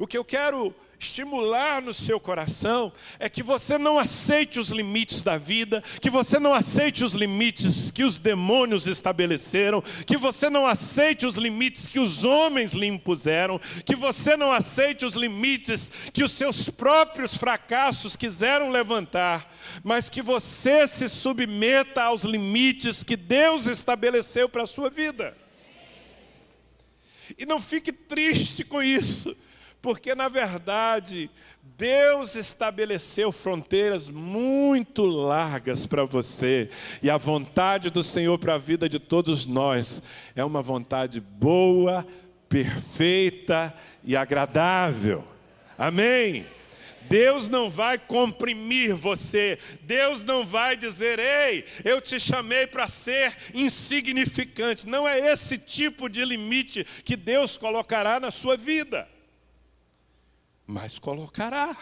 O que eu quero estimular no seu coração é que você não aceite os limites da vida, que você não aceite os limites que os demônios estabeleceram, que você não aceite os limites que os homens lhe impuseram, que você não aceite os limites que os seus próprios fracassos quiseram levantar, mas que você se submeta aos limites que Deus estabeleceu para a sua vida. E não fique triste com isso, Porque, na verdade, Deus estabeleceu fronteiras muito largas para você. E a vontade do Senhor para a vida de todos nós é uma vontade boa, perfeita e agradável. Amém? Deus não vai comprimir você. Deus não vai dizer: ei, eu te chamei para ser insignificante. Não é esse tipo de limite que Deus colocará na sua vida. Mas colocará.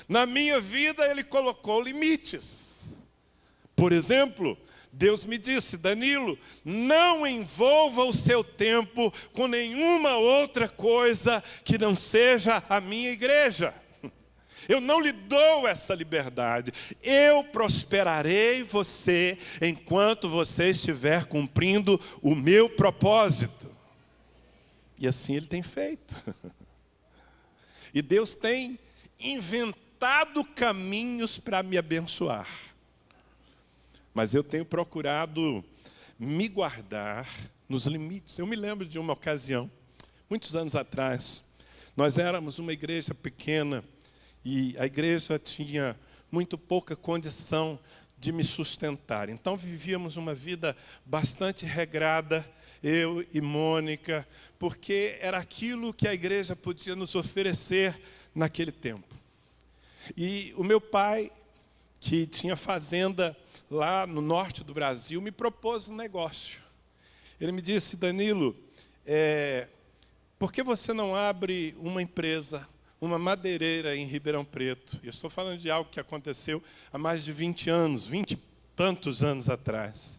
Na minha vida Ele colocou limites. Por exemplo, Deus me disse: Danilo, não envolva o seu tempo com nenhuma outra coisa que não seja a minha igreja. Eu não lhe dou essa liberdade. Eu prosperarei você enquanto você estiver cumprindo o meu propósito. E assim Ele tem feito. E Deus tem inventado caminhos para me abençoar. Mas eu tenho procurado me guardar nos limites. Eu me lembro de uma ocasião, muitos anos atrás, nós éramos uma igreja pequena e a igreja tinha muito pouca condição de me sustentar. Então vivíamos uma vida bastante regrada, eu e Mônica, porque era aquilo que a igreja podia nos oferecer naquele tempo. E o meu pai, que tinha fazenda lá no norte do Brasil, me propôs um negócio. Ele me disse: Danilo, por que você não abre uma empresa, uma madeireira em Ribeirão Preto? Eu estou falando de algo que aconteceu há mais de 20 anos, 20 e tantos anos atrás.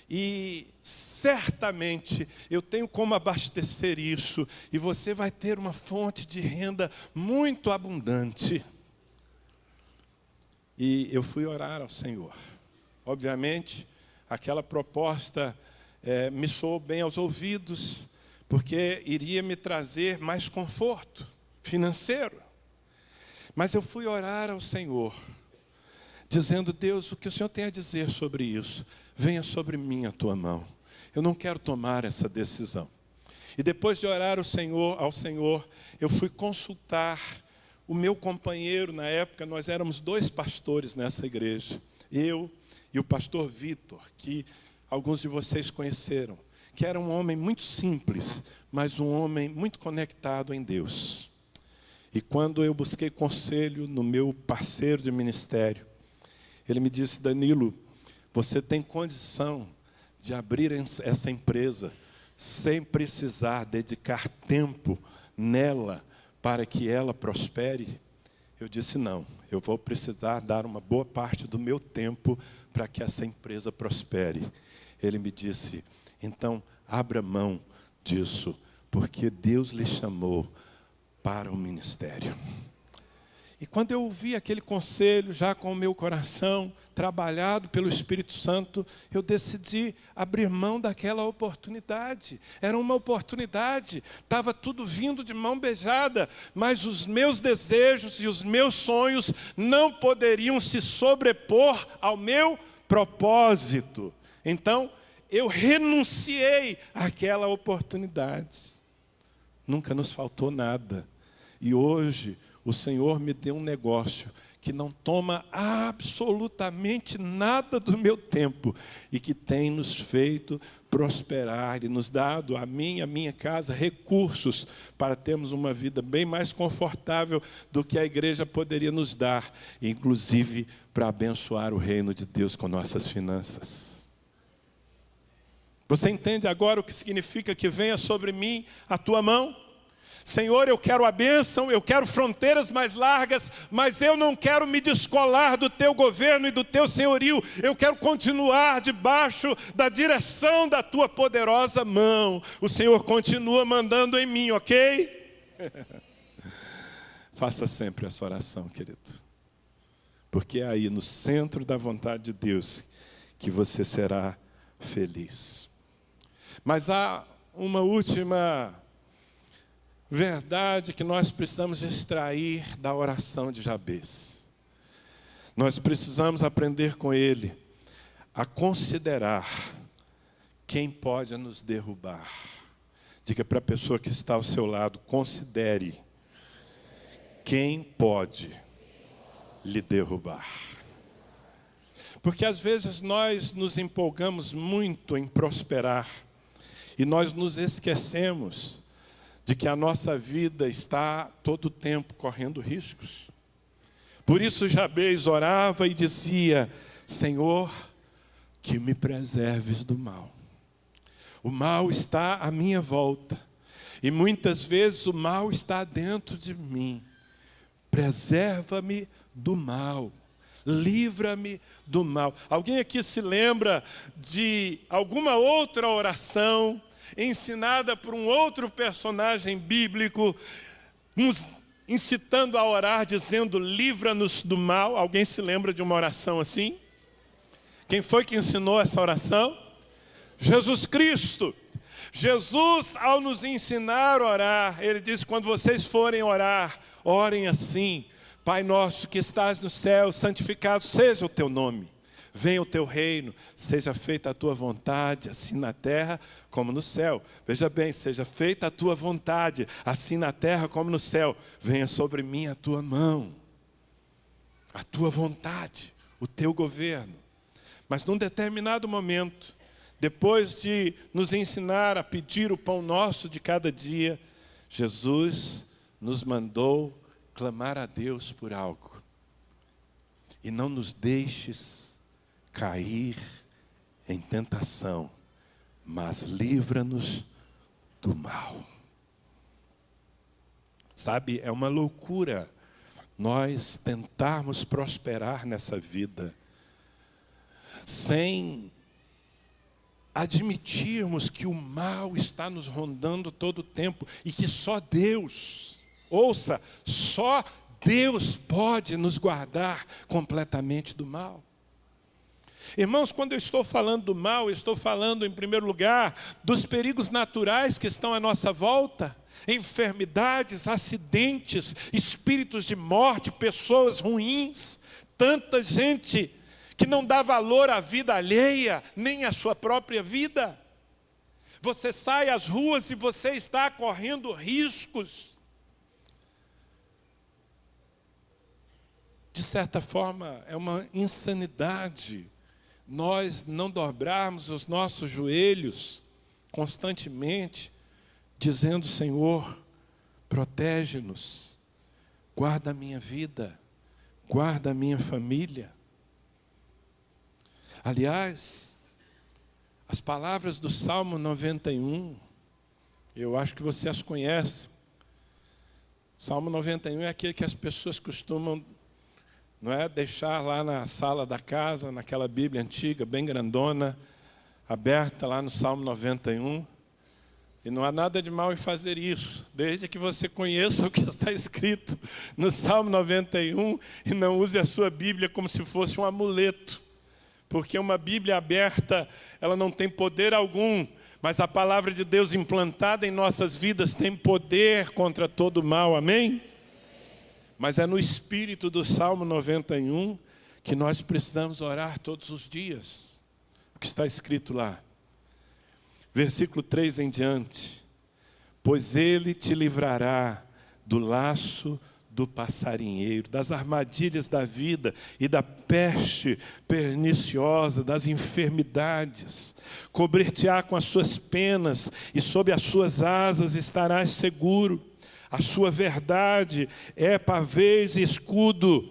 E certamente eu tenho como abastecer isso, e você vai ter uma fonte de renda muito abundante. E eu fui orar ao Senhor. Obviamente, aquela proposta me soou bem aos ouvidos, porque iria me trazer mais conforto financeiro. Mas eu fui orar ao Senhor, dizendo: Deus, o que o Senhor tem a dizer sobre isso? Venha sobre mim a tua mão. Eu não quero tomar essa decisão. E depois de orar ao Senhor, eu fui consultar o meu companheiro. Na época, nós éramos 2 pastores nessa igreja. Eu e o pastor Vitor, que alguns de vocês conheceram, que era um homem muito simples, mas um homem muito conectado em Deus. E quando eu busquei conselho no meu parceiro de ministério, ele me disse: Danilo, você tem condição de abrir essa empresa sem precisar dedicar tempo nela para que ela prospere? Eu disse: não, eu vou precisar dar uma boa parte do meu tempo para que essa empresa prospere. Ele me disse: então abra mão disso, porque Deus lhe chamou para o ministério. E quando eu ouvi aquele conselho, já com o meu coração trabalhado pelo Espírito Santo, eu decidi abrir mão daquela oportunidade. Era uma oportunidade, estava tudo vindo de mão beijada, mas os meus desejos e os meus sonhos não poderiam se sobrepor ao meu propósito. Então, eu renunciei àquela oportunidade. Nunca nos faltou nada. E hoje o Senhor me deu um negócio que não toma absolutamente nada do meu tempo e que tem nos feito prosperar e nos dado, a mim e a minha casa, recursos para termos uma vida bem mais confortável do que a igreja poderia nos dar, inclusive para abençoar o reino de Deus com nossas finanças. Você entende agora o que significa que venha sobre mim a tua mão? Senhor, eu quero a bênção, eu quero fronteiras mais largas, mas eu não quero me descolar do teu governo e do teu senhorio. Eu quero continuar debaixo da direção da tua poderosa mão. O Senhor continua mandando em mim, ok? Faça sempre essa oração, querido. Porque é aí, no centro da vontade de Deus, que você será feliz. Mas há uma última verdade que nós precisamos extrair da oração de Jabez. Nós precisamos aprender com ele a considerar quem pode nos derrubar. Diga para a pessoa que está ao seu lado, considere quem pode lhe derrubar. Porque às vezes nós nos empolgamos muito em prosperar e nós nos esquecemos de que a nossa vida está todo o tempo correndo riscos. Por isso Jabez orava e dizia: Senhor, que me preserves do mal. O mal está à minha volta e muitas vezes o mal está dentro de mim. Preserva-me do mal, livra-me do mal. Alguém aqui se lembra de alguma outra oração ensinada por um outro personagem bíblico, nos incitando a orar, dizendo: livra-nos do mal? Alguém se lembra de uma oração assim? Quem foi que ensinou essa oração? Jesus Cristo. Jesus, ao nos ensinar a orar, Ele disse: quando vocês forem orar, orem assim: Pai nosso que estás no céu, santificado seja o teu nome. Venha o teu reino, seja feita a tua vontade, assim na terra como no céu. Veja bem, seja feita a tua vontade, assim na terra como no céu. Venha sobre mim a tua mão, a tua vontade, o teu governo. Mas num determinado momento, depois de nos ensinar a pedir o pão nosso de cada dia, Jesus nos mandou clamar a Deus por algo. E não nos deixes cair em tentação, mas livra-nos do mal. Sabe, é uma loucura nós tentarmos prosperar nessa vida sem admitirmos que o mal está nos rondando todo o tempo e que só Deus, ouça, só Deus pode nos guardar completamente do mal. Irmãos, quando eu estou falando do mal, eu estou falando, em primeiro lugar, dos perigos naturais que estão à nossa volta. Enfermidades, acidentes, espíritos de morte, pessoas ruins, tanta gente que não dá valor à vida alheia, nem à sua própria vida. Você sai às ruas e você está correndo riscos. De certa forma, é uma insanidade nós não dobrarmos os nossos joelhos constantemente, dizendo: Senhor, protege-nos, guarda a minha vida, guarda a minha família. Aliás, as palavras do Salmo 91, eu acho que você as conhece. O Salmo 91 é aquele que as pessoas costumam, não é, deixar lá na sala da casa, naquela Bíblia antiga, bem grandona, aberta lá no Salmo 91. E não há nada de mal em fazer isso, desde que você conheça o que está escrito no Salmo 91 e não use a sua Bíblia como se fosse um amuleto. Porque uma Bíblia aberta, ela não tem poder algum, mas a palavra de Deus implantada em nossas vidas tem poder contra todo mal, amém? Mas é no espírito do Salmo 91 que nós precisamos orar todos os dias. O que está escrito lá? Versículo 3 em diante. Pois Ele te livrará do laço do passarinheiro, das armadilhas da vida e da peste perniciosa, das enfermidades. Cobrir-te-á com as suas penas e sob as suas asas estarás seguro. A sua verdade é pavês e escudo.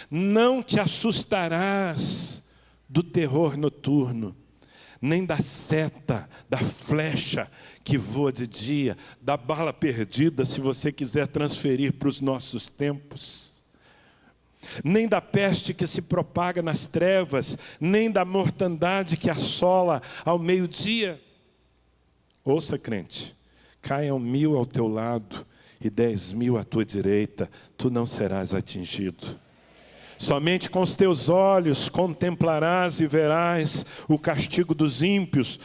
Não te assustarás do terror noturno, nem da seta, da flecha que voa de dia, da bala perdida, se você quiser transferir para os nossos tempos, nem da peste que se propaga nas trevas, nem da mortandade que assola ao meio-dia. Ouça, crente, caiam 1000 ao teu lado e 10.000 à tua direita, tu não serás atingido. Somente com os teus olhos contemplarás e verás o castigo dos ímpios,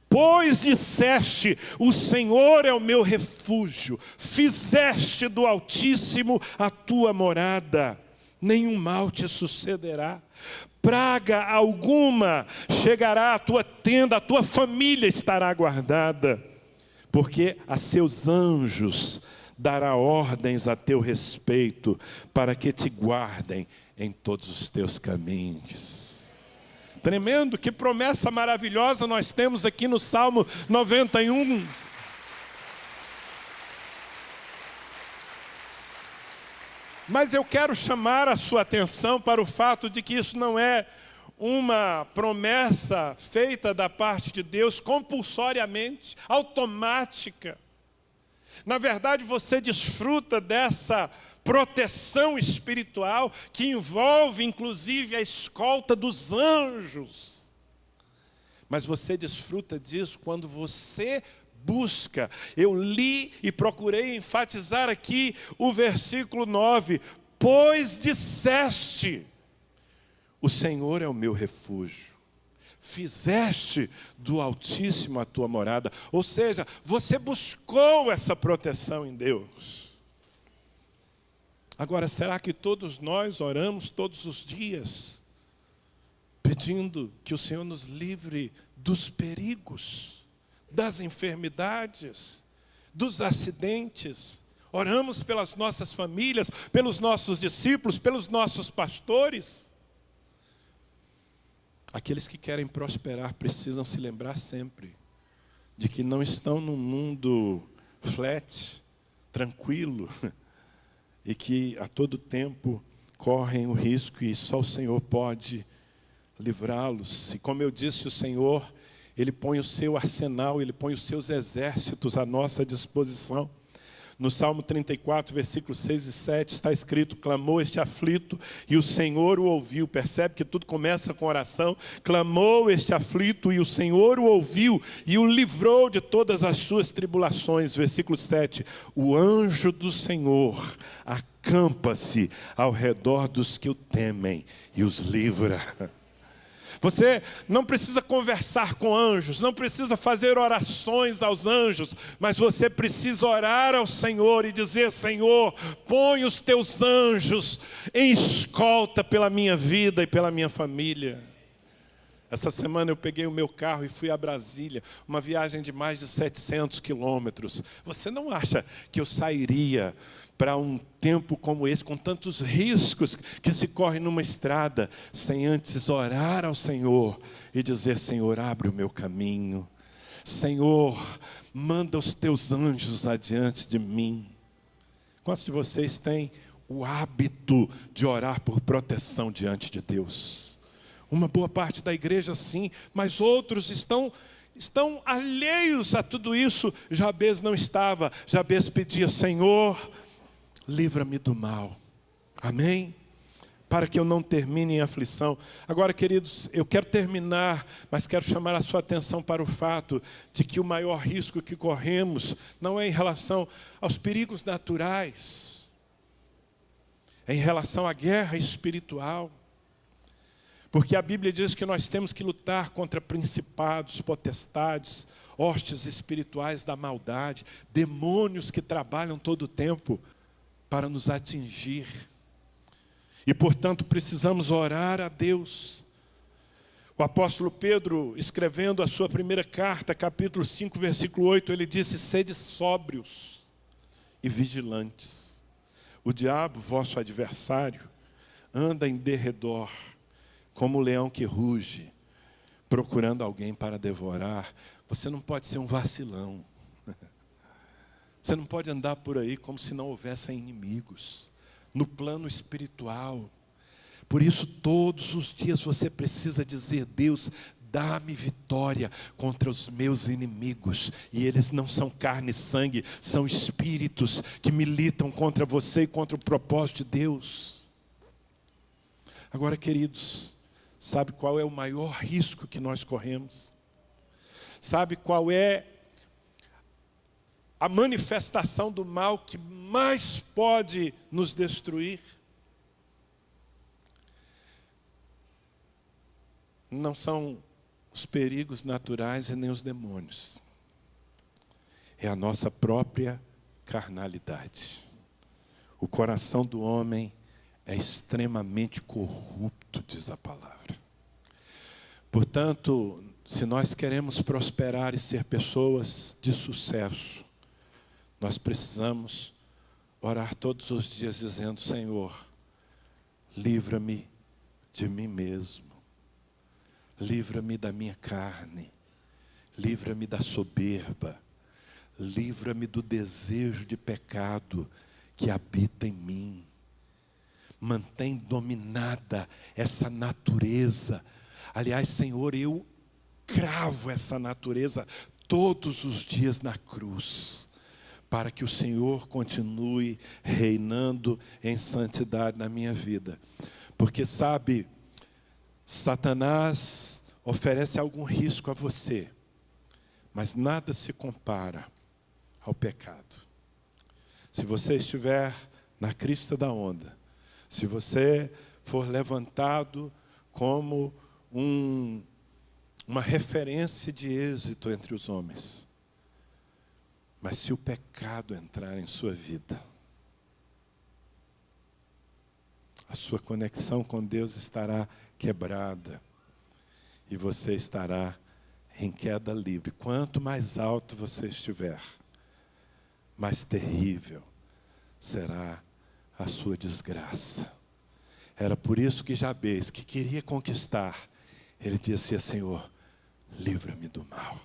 pois disseste: o Senhor é o meu refúgio, fizeste do Altíssimo a tua morada, nenhum mal te sucederá, praga alguma chegará à tua tenda, a tua família estará guardada, porque a seus anjos dará ordens a teu respeito, para que te guardem em todos os teus caminhos. Tremendo, que promessa maravilhosa nós temos aqui no Salmo 91. Mas eu quero chamar a sua atenção para o fato de que isso não é uma promessa feita da parte de Deus compulsoriamente, automática. Na verdade, você desfruta dessa proteção espiritual que envolve, inclusive, a escolta dos anjos. Mas você desfruta disso quando você busca. Eu li e procurei enfatizar aqui o versículo 9. Pois disseste, o Senhor é o meu refúgio. Fizeste do Altíssimo a tua morada. Ou seja, você buscou essa proteção em Deus. Agora, será que todos nós oramos todos os dias, pedindo que o Senhor nos livre dos perigos, das enfermidades, dos acidentes? Oramos pelas nossas famílias, pelos nossos discípulos, pelos nossos pastores? Aqueles que querem prosperar precisam se lembrar sempre de que não estão num mundo flat, tranquilo, e que a todo tempo correm o risco e só o Senhor pode livrá-los. E como eu disse, o Senhor, Ele põe o seu arsenal, Ele põe os seus exércitos à nossa disposição. No Salmo 34, versículos 6 e 7, está escrito: clamou este aflito e o Senhor o ouviu. Percebe que tudo começa com oração. Clamou este aflito e o Senhor o ouviu e o livrou de todas as suas tribulações. Versículo 7, o anjo do Senhor acampa-se ao redor dos que o temem e os livra. Você não precisa conversar com anjos, não precisa fazer orações aos anjos, mas você precisa orar ao Senhor e dizer: Senhor, põe os teus anjos em escolta pela minha vida e pela minha família. Essa semana eu peguei o meu carro e fui a Brasília, uma viagem de mais de 700 quilômetros. Você não acha que eu sairia para um tempo como esse, com tantos riscos que se correm numa estrada, sem antes orar ao Senhor e dizer: Senhor, abre o meu caminho. Senhor, manda os teus anjos adiante de mim. Quantos de vocês têm o hábito de orar por proteção diante de Deus? Uma boa parte da igreja sim, mas outros estão alheios a tudo isso. Jabez não estava. Jabez pedia: Senhor, livra-me do mal. Amém? Para que eu não termine em aflição. Agora, queridos, eu quero terminar, mas quero chamar a sua atenção para o fato de que o maior risco que corremos não é em relação aos perigos naturais, é em relação à guerra espiritual. Porque a Bíblia diz que nós temos que lutar contra principados, potestades, hostes espirituais da maldade, demônios que trabalham todo o tempo para nos atingir. E, portanto, precisamos orar a Deus. O apóstolo Pedro, escrevendo a sua primeira carta, capítulo 5, versículo 8, ele disse: sede sóbrios e vigilantes. O diabo, vosso adversário, anda em derredor, como o leão que ruge, procurando alguém para devorar. Você não pode ser um vacilão. Você não pode andar por aí como se não houvessem inimigos. No plano espiritual. Por isso, todos os dias você precisa dizer: Deus, dá-me vitória contra os meus inimigos. E eles não são carne e sangue, são espíritos que militam contra você e contra o propósito de Deus. Agora, queridos, sabe qual é o maior risco que nós corremos? Sabe qual é a manifestação do mal que mais pode nos destruir? Não são os perigos naturais e nem os demônios. É a nossa própria carnalidade. O coração do homem é extremamente corrupto, diz a palavra. Portanto, Se nós queremos prosperar e ser pessoas de sucesso, nós precisamos orar todos os dias dizendo: Senhor, livra-me de mim mesmo, livra-me da minha carne, livra-me da soberba, livra-me do desejo de pecado que habita em mim. Mantém dominada essa natureza. Aliás, Senhor, eu cravo essa natureza todos os dias na cruz, para que o Senhor continue reinando em santidade na minha vida. Porque sabe, Satanás oferece algum risco a você, mas nada se compara ao pecado. Se você estiver na crista da onda, se você for levantado como uma referência de êxito entre os homens, mas se o pecado entrar em sua vida, a sua conexão com Deus estará quebrada e você estará em queda livre. Quanto mais alto você estiver, mais terrível será a sua desgraça. Era por isso que Jabez, que queria conquistar, ele dizia: Senhor, livra-me do mal,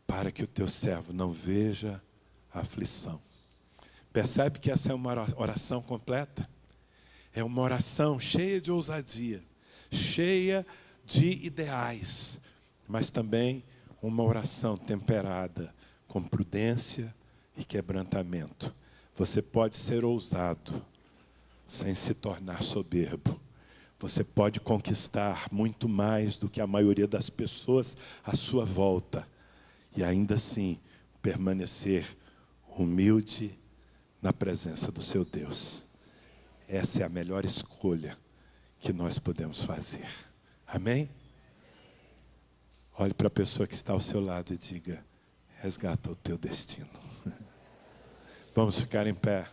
para que o teu servo não veja a aflição. Percebe que essa é uma oração completa? É uma oração cheia de ousadia, cheia de ideais, mas também uma oração temperada com prudência e quebrantamento. Você pode ser ousado sem se tornar soberbo. Você pode conquistar muito mais do que a maioria das pessoas à sua volta e ainda assim permanecer humilde na presença do seu Deus. Essa é a melhor escolha que nós podemos fazer. Amém? Olhe para a pessoa que está ao seu lado e diga: resgata o teu destino. Vamos ficar em pé.